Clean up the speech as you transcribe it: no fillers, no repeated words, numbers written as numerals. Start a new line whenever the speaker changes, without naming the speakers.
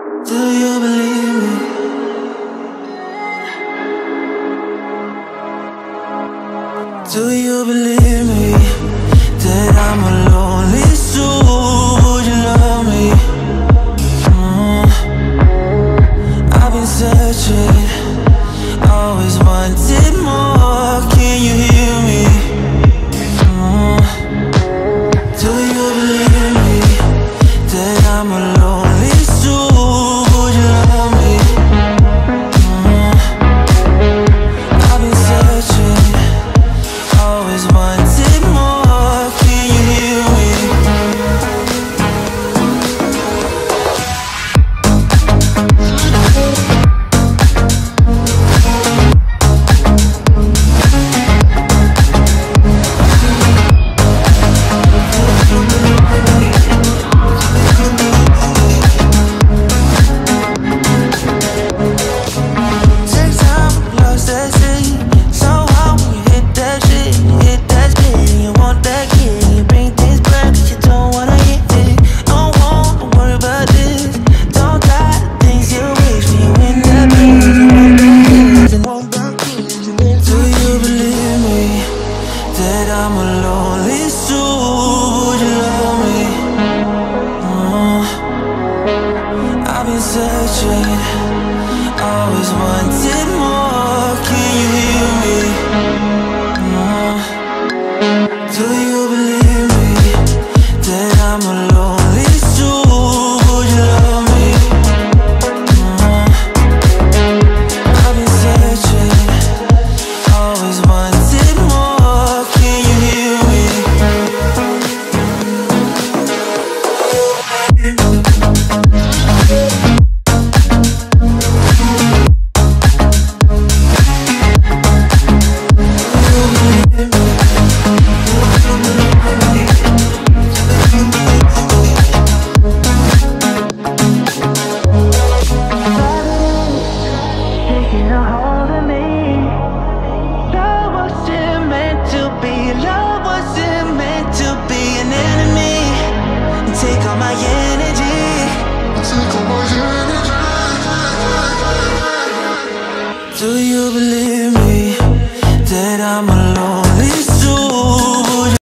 Do you believe me? Do you believe me that I'm a lonely soul? Would you love me? I've been searching, always wanted more. Can you hear me? Do you believe me that I'm a lonely soul? Would you love me? I've been searching, always wanted more. Can you hear me? Take time, lost at sea. So how when you hit that shit, you hit that spin, you want that kid, you bring things back, you don't wanna hit it. Don't want to worry about this. Don't die, things you wish when you in that place. You want that keys, do you believe me that I'm a lonely soul? Would you love me? I've been searching, always wanted more. Can you hear me? Do you believe me that I'm a lonely soul? Would you love me? I've been searching, always wanted more. Can you hear me? Taking a hold of me. Love wasn't meant to be. Love wasn't meant to be an enemy. Take all my